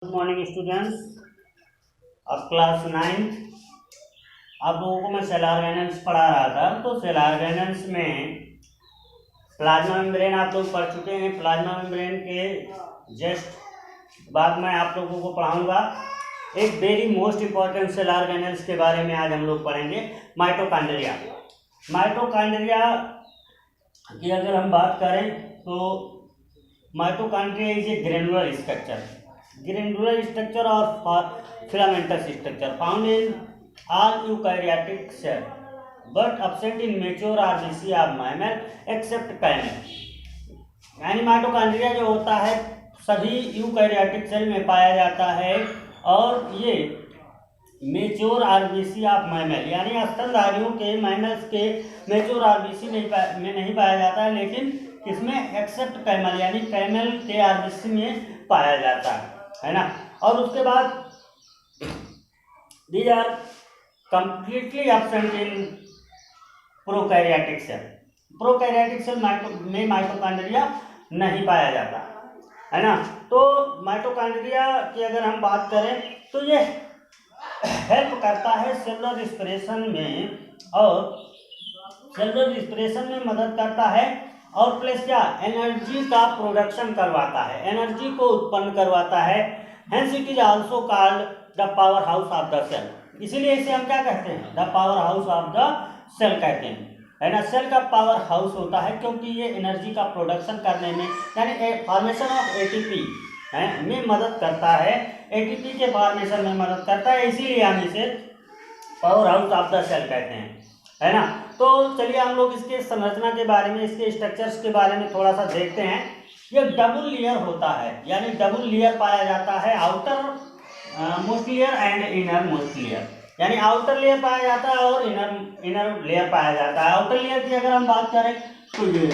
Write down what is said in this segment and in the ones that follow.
Good morning students of class 9। आप लोगों को मैं सेल ऑर्गेनेल्स पढ़ा रहा था। तो सेल ऑर्गेनेल्स में प्लाज्मा मेम्ब्रेन आप लोग पढ़ चुके हैं। प्लाज्मा मेम्ब्रेन के जस्ट बाद में आप लोगों को पढ़ाऊंगा एक very most important cell organelles के बारे में। आज हम लोग पढ़ेंगे माइटोकॉन्ड्रिया। माइटोकॉन्ड्रिया की अगर हम बात करें तो mitochondria is a granular structure और filamentous structure found in all eukaryotic cell but absent in mature RBC of mammal except camel। यानी माइटोकॉन्ड्रिया जो होता है सभी यूकैरियोटिक सेल में पाया जाता है और ये मेच्योर आरबीसी ऑफ मैमल यानी स्तनधारियों के मैमल्स के मेच्योर आरबीसी में नहीं पाया जाता है, लेकिन किसमें एक्सेप्ट कैमल यानी कैमल के आरबीसी में पाया जाता है ना। और उसके बाद these are completely absent in prokaryotic cell. Prokaryotic cell में माइटोकॉन्ड्रिया नहीं पाया जाता है ना। तो माइटोकॉन्ड्रिया की अगर हम बात करें तो ये हेल्प करता है सेलुलर रिस्पिरेशन में, और सेलुलर रिस्पिरेशन में मदद करता है और प्लस क्या एनर्जी का प्रोडक्शन करवाता है, एनर्जी को उत्पन्न करवाता है। Hence it is also called the power house of the cell. इसीलिए इसे हम क्या कहते हैं, the power house of the cell कहते हैं, है ना। सेल का पावर हाउस होता है क्योंकि ये एनर्जी का प्रोडक्शन करने में यानी फॉर्मेशन ऑफ एटीपी में मदद करता है, एटीपी के फॉर्मेशन में मदद करता है, इसीलिए हम इसे power house of the cell कहते हैं, है ना। तो चलिए हम लोग इसके संरचना के बारे में, इसके स्ट्रक्चर्स के बारे में थोड़ा सा देखते हैं। ये डबल लेयर होता है यानी डबल लेयर पाया जाता है, outer most layer and inner most layer, यानी आउटर लेयर पाया जाता है और इनर लेयर पाया जाता है। आउटर लेयर की अगर हम बात करें तो ये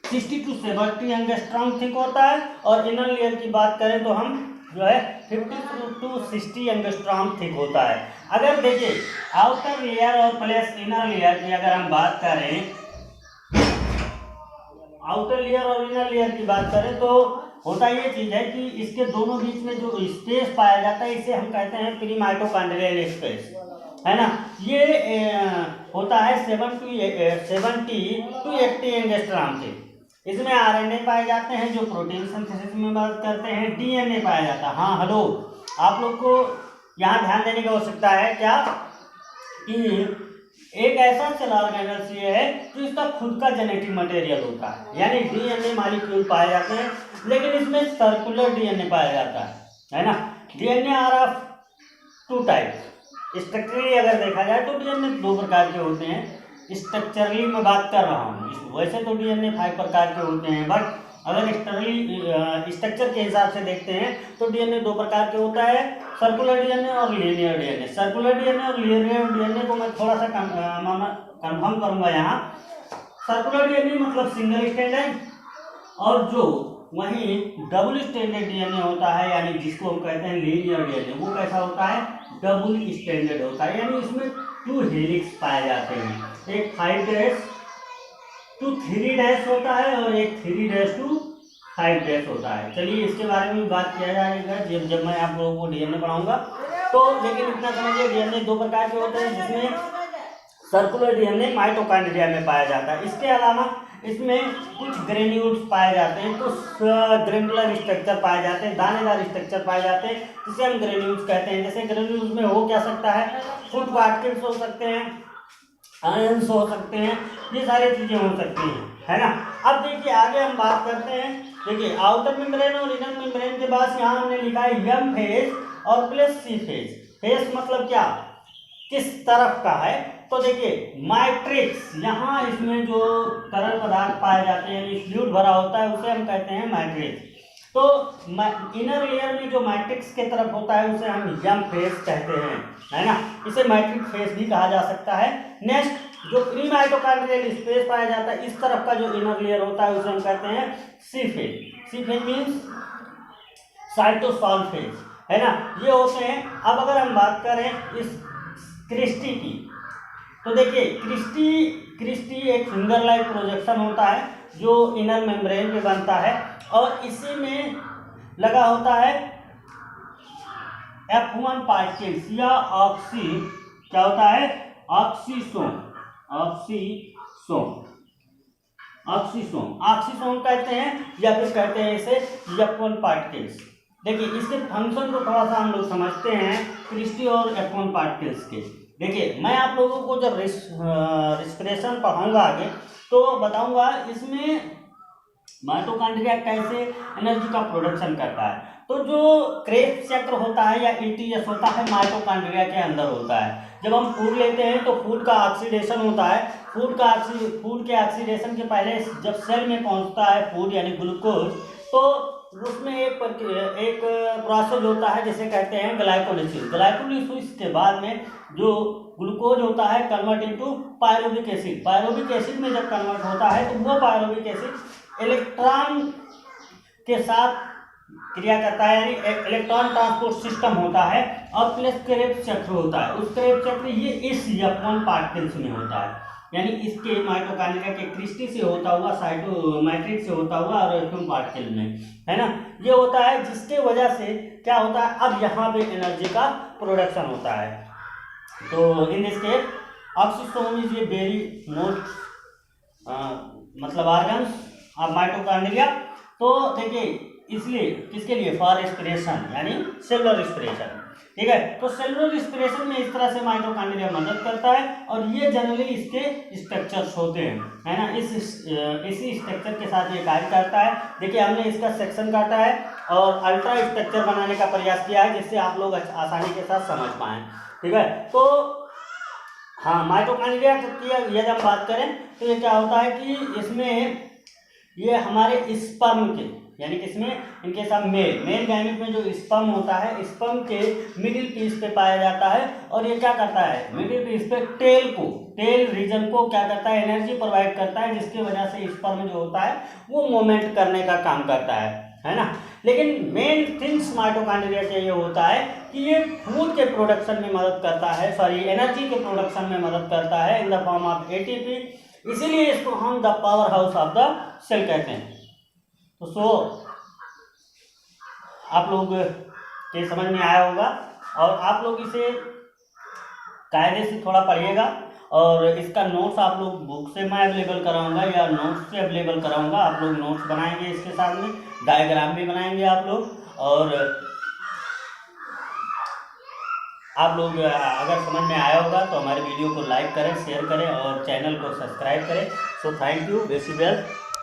60 to 70 एंगस्ट्रॉम थिक होता है, और इनर लेयर की बात करें तो हम जो है 50 to 60 एंगस्ट्रॉम थिक होता है। अगर देखिए आउटर लेयर और प्लस इनर लेयर की अगर हम बात करें, आउटर लेयर और इनर लेयर की बात करें तो होता ये चीज है कि इसके दोनों बीच में जो स्पेस पाया जाता है इसे हम कहते हैं प्री माइटोकॉन्ड्रियल स्पेस, है ना। ये होता है 70 to 80 एंगस्ट्रॉम थिक। इसमें आरएनए पाए जाते हैं जो प्रोटीन सिंथेसिस में मदद करते हैं, डीएनए पाया जाता है। हाँ हेलो, आप लोग को यहाँ ध्यान देने की आवश्यकता है क्या कि एक ऐसा सेल ऑर्गेनेल्स ये है जो इसका खुद का जेनेटिक मटेरियल होता है, यानी डीएनए मॉलिक्यूल पाए जाते हैं, लेकिन इसमें सर्कुलर डीएनए पाया जाता है ना। DNA are of 2 types. Structurally अगर देखा जाए तो डीएनए 2 प्रकार के होते हैं। स्ट्रक्चरली मैं बात कर रहा हूँ, वैसे तो डीएनए 5 प्रकार के होते हैं, बट अगर स्ट्रक्चर के हिसाब से देखते हैं तो डीएनए 2 प्रकार के होता है, सर्कुलर डीएनए और लीनियर डीएनए। सर्कुलर डीएनए और लीनियर डीएनए को मैं थोड़ा सा कंफर्म करूंगा यहाँ। सर्कुलर डीएनए मतलब सिंगल स्टैंडर्ड, और जो वहीं डबल स्टैंडर्ड डीएनए होता है यानी जिसको हम कहते हैं लीनियर डीएनए, वो कैसा होता है, डबल स्टैंडर्ड होता है, यानी इसमें 2 हेलिक्स पाए जाते हैं, एक 5' to 3' होता है और एक 3' to 5' होता है। चलिए इसके बारे में बात किया जाएगा जब मैं आप लोगों को डीएनए पढ़ाऊंगा। तो लेकिन इतना समझिए डीएनए 2 प्रकार के होते हैं, जिसमें सर्कुलर डीएनए माइटोकॉन्ड्रिया में पाया जाता है। इसके अलावा इसमें कुछ ग्रेन्यूल्स पाए जाते हैं, कुछ ग्रेनुलर स्ट्रक्चर पाए जाते हैं, दानेदार स्ट्रक्चर पाए जाते हैं, जिसे हम ग्रेन्यूल्स कहते हैं। जैसे ग्रेन्यूल्स में हो क्या सकता है, फूड पार्टिकल्स हो सकते हैं, आयंस हो सकते हैं, ये सारी चीजें हो सकती हैं, है ना। अब देखिए आगे हम बात करते हैं। देखिए आउटर मेम्ब्रेन और इनर मेम्ब्रेन के बाद यहाँ हमने लिखा है एम फेज और प्लस सी फेज। फेज मतलब क्या, किस तरफ का है। तो देखिए मैट्रिक्स, यहाँ इसमें जो तरल पदार्थ पाए जाते हैं यानी फ्लूइड भरा होता है उसे हम कहते हैं मैट्रिक्स। तो इनर लेयर में जो मैट्रिक्स के तरफ होता है उसे हम एम फेज कहते हैं, है ना। इसे मैट्रिक फेज भी कहा जा सकता है। नेक्स्ट जो प्री माइटोकॉन्ड्रियल स्पेस पाया जाता है इस तरफ का जो इनर लेयर होता है उसे हम कहते हैं सी फेज। सी फेज मीन्स साइटोसॉल फेज, है ना। ये होते हैं। अब अगर हम बात करें इस क्रिस्टी की, तो देखिए क्रिस्टी एक फिंगर लाइक प्रोजेक्शन होता है जो इनर मेम्ब्रेन पे बनता है, और इसी में लगा होता है F1 पार्टिकल्स या ऑक्सी, क्या होता है, ऑक्सीसोम, ऑक्सीसोम कहते हैं या फिर कहते हैं इसे F1 पार्टिकल्स। देखिए इसके फंक्शन को थोड़ा सा हम लोग समझते हैं क्रिस्टी और F1 पार्टिकल्स के। देखिए मैं आप लोगों को जब रेस्पिरेशन पढ़ाऊंगा आगे तो बताऊंगा इसमें माइटोकॉन्ड्रिया कैसे एनर्जी का प्रोडक्शन करता है। तो जो क्रेब्स चक्र होता है या ETS होता है माइटोकॉन्ड्रिया के अंदर होता है। जब हम फूड लेते हैं तो फूड का ऑक्सीडेशन होता है, फूड के ऑक्सीडेशन के पहले जब सेल में पहुंचता है फूड यानी ग्लूकोज, तो उसमें एक प्रोसेस होता है जिसे कहते हैं ग्लाइकोलिसिस के बाद में जो ग्लूकोज होता है कन्वर्ट इनटू पायरोविक एसिड में जब कन्वर्ट होता है तो वो पायरोविक एसिड इलेक्ट्रॉन के साथ क्रिया करता है, यानी इलेक्ट्रॉन ट्रांसपोर्ट सिस्टम होता है और प्लस क्रेब्स चक्र होता है। उस क्रेब्स चक्र ये इस F1 पार्टिकल्स में होता है, यानी इसके माइटोकॉन्ड्रिया के क्रिस्टी से होता हुआ, साइटोमेट्रिक से होता हुआ और F1 पार्टिकल में, है ना, ये होता है जिसके वजह से क्या होता है, अब यहाँ पे एनर्जी का प्रोडक्शन होता है। तो in this case oxysome is a very most मतलब ऑर्गन्स ऑफ माइटोकॉन्ड्रिया। तो देखिए इसलिए किसके लिए, फॉर रेस्पिरेशन यानी सेलुलर रेस्पिरेशन, ठीक है। तो सेलुलर रेस्पिरेशन में इस तरह से माइटोकॉन्ड्रिया मदद करता है और ये जनरली इसके स्ट्रक्चर्स होते हैं, है ना, इसी स्ट्रक्चर के साथ ये कार्य करता है। देखिए हमने इसका सेक्शन काटा है और अल्ट्रा स्ट्रक्चर बनाने का प्रयास किया है जिससे आप लोग आसानी के साथ समझ पाएँ, ठीक है। तो हाँ, माइटोकॉन्ड्रिया की यदि हम बात करें तो ये क्या होता है कि इसमें ये हमारे स्पर्म के, यानी किसमें, इनके साथ मेल गैमेट में जो स्पर्म होता है, स्पर्म के मिडिल पीस पे पाया जाता है और ये क्या करता है, मिडिल पीस पे टेल रीजन को क्या करता है, एनर्जी प्रोवाइड करता है, जिसकी वजह से स्पर्म जो होता है वो मूवमेंट करने का काम करता है ना। लेकिन मेन थिंग्स माइटोकॉन्ड्रिया के ये होता है कि ये फूड के प्रोडक्शन में मदद करता है, एनर्जी के प्रोडक्शन में मदद करता है in the form of ATP, इसीलिए इसको हम the power house of the cell कहते हैं। तो आप लोग के समझ में आया होगा और आप लोग इसे कायदे से थोड़ा पढ़िएगा और इसका नोट्स आप लोग बुक से मैं अवेलेबल कराऊंगा या नोट्स से अवेलेबल कराऊंगा। आप लोग नोट्स बनाएंगे, इसके साथ में डायग्राम भी बनाएंगे आप लोग, और आप लोग अगर समझ में आया होगा तो हमारे वीडियो को लाइक करें, शेयर करें और चैनल को सब्सक्राइब करें। सो थैंक यू, बेसी वेल।